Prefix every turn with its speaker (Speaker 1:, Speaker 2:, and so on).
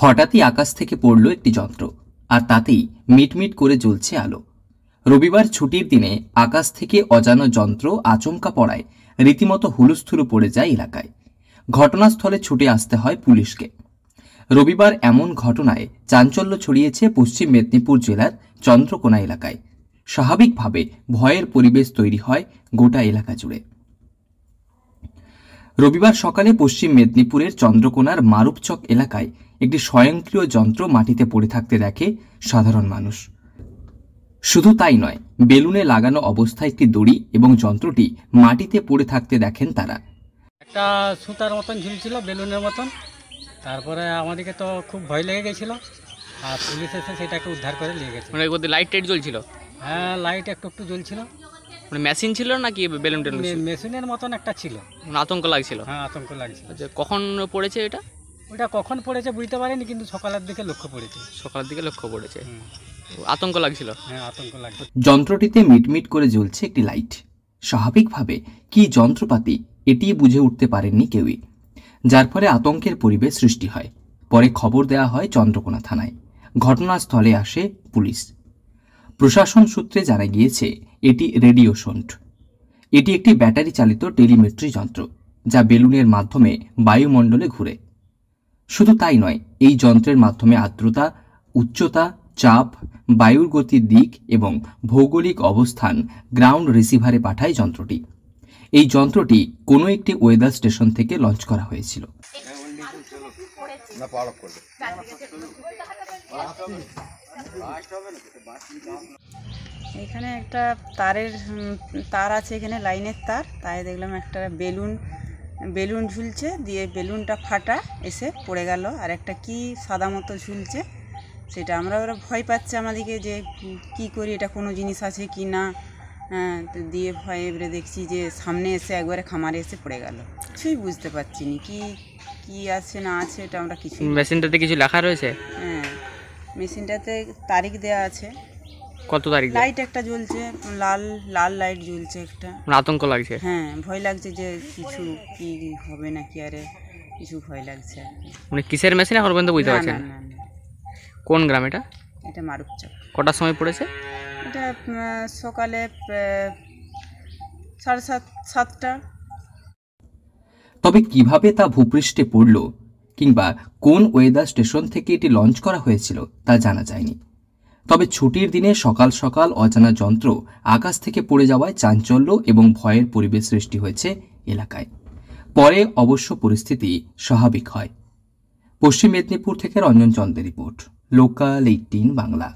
Speaker 1: হঠাৎই আকাশ থেকে পড়ল একটি যন্ত্র, আর তাতেই মিটমিট করে জ্বলছে আলো। রবিবার ছুটির দিনে আকাশ থেকে অজানা যন্ত্র আচমকা পড়ায় রীতিমতো হুলস্থুলু পড়ে যায় এলাকায়। ঘটনাস্থলে ছুটে আসতে হয় পুলিশকে। রবিবার এমন ঘটনায় চাঞ্চল্য ছড়িয়েছে পশ্চিম মেদিনীপুর জেলার চন্দ্রকোনা এলাকায়। স্বাভাবিকভাবে ভয়ের পরিবেশ তৈরি হয় গোটা এলাকা জুড়ে। রবিবার সকালে পশ্চিম মেদিনীপুরের চন্দ্রকোনার মারুপচক এলাকায় একটি স্বয়ংক্রিয় যন্ত্র মাটিতে পড়ে থাকতে দেখে সাধারণ মানুষ। শুধু তাই নয়, বেলুনে লাগানো অবস্থায় একটি দড়ি এবং যন্ত্রটি মাটিতে পড়ে থাকতে দেখেন তারা।
Speaker 2: একটা সুতার মতন ঝুলছিল, বেলুনের মতন। তারপরে আমাদেরকে তো খুব ভয় লেগে গেছিল, আর পুলিশ এসে সেটাকে উদ্ধার করে নিয়ে গেছে।
Speaker 3: মানে ওদের লাইট টাইট জ্বলছিল?
Speaker 2: হ্যাঁ, লাইট একটু একটু জ্বলছিল।
Speaker 3: মানে মেশিন ছিল নাকি বেলুন টেলুন?
Speaker 2: মেশিনের মতন একটা ছিল।
Speaker 3: মানে আতঙ্ক লাগছিল?
Speaker 2: হ্যাঁ, আতঙ্ক লাগছিল।
Speaker 3: আচ্ছা, কখন পড়েছে এটা?
Speaker 2: ওটা কখন পড়েছে বুঝতে পারিনি, কিন্তু সকালের দিকে লক্ষ্য পড়েছে।
Speaker 3: সকালের দিকে লক্ষ্য পড়েছে। আতঙ্ক লাগছিল?
Speaker 2: হ্যাঁ, আতঙ্ক লাগছিল।
Speaker 1: যন্ত্রটিতে মিটমিট করে জ্বলছে একটি লাইট। স্বাভাবিকভাবে কি যন্ত্রপাতি এটি বুঝে উঠতে পারেননি কেউই, যার ফলে আতঙ্কের পরিবেশ সৃষ্টি হয়। পরে খবর দেওয়া হয় চন্দ্রকোনা থানায়। ঘটনাস্থলে আসে পুলিশ। প্রশাসন সূত্রে জানা গিয়েছে এটি রেডিও শন্ট। এটি একটি ব্যাটারি চালিত টেলিমেট্রি যন্ত্র, যা বেলুনের মাধ্যমে বায়ুমণ্ডলে ঘুরে। শুধু তাই নয়, এই যন্ত্রের মাধ্যমে আর্দ্রতা, উচ্চতা, চাপ, বায়ুর গতির দিক এবং ভৌগোলিক অবস্থান গ্রাউন্ড রিসিভারে পাঠায় যন্ত্রটি। এই যন্ত্রটি কোনো একটি ওয়েদার স্টেশন থেকে লঞ্চ করা হয়েছিল।
Speaker 4: এখানে একটা তার আছে, এখানে লাইনের তার, তাই দেখলাম একটা বেলুন ঝুলছে, দিয়ে বেলুনটা ফাটা এসে পড়ে গেল। আর একটা কি সাদা মতো ঝুলছে, সেটা ওরা ভয় পাচ্ছে আমাদেরকে যে কি করি, এটা কোনো জিনিস আছে কি না। দিয়ে ভয়ে এবারে দেখছি যে সামনে এসে একবারে খামারে এসে পড়ে গেল। কিছুই বুঝতে পারছি না কি আছে না আছে, এটা আমরা কিছু।
Speaker 3: মেশিনটাতে কিছু লেখা রয়েছে?
Speaker 4: হ্যাঁ, মেশিনটাতে তারিখ দেওয়া আছে।
Speaker 3: কত তারিখ?
Speaker 4: লাইট একটা জ্বলছে, লাল লাইট জ্বলছে একটা।
Speaker 3: আতঙ্ক লাগছে?
Speaker 4: হ্যাঁ, ভয় লাগছে যে কিছু কি হবে নাকি, আরে কিছু ভয় লাগছে।
Speaker 3: মানে কিসের মেশিন এখন পর্যন্ত বুঝতে পারছেন?
Speaker 4: না।
Speaker 3: কোন গ্রাম এটা?
Speaker 4: এটা মারুপচক।
Speaker 3: কটার সময় পড়েছে
Speaker 4: এটা? সকালে 7:30।
Speaker 1: তবে কিভাবে তা ভূপৃষ্ঠে পড়ল কিংবা কোন ওয়েদার স্টেশন থেকে এটি লঞ্চ করা হয়েছিল তা জানা যায়নি। তবে ছুটির দিনে সকাল সকাল অজানা যন্ত্র আকাশ থেকে পড়ে যাওয়ায় চাঞ্চল্য এবং ভয়ের পরিবেশ সৃষ্টি হয়েছে এলাকায়। পরে অবশ্য পরিস্থিতি স্বাভাবিক হয়। পশ্চিম মেদিনীপুর থেকে রঞ্জন চন্দ্রের রিপোর্ট, লোকাল 18 বাংলা।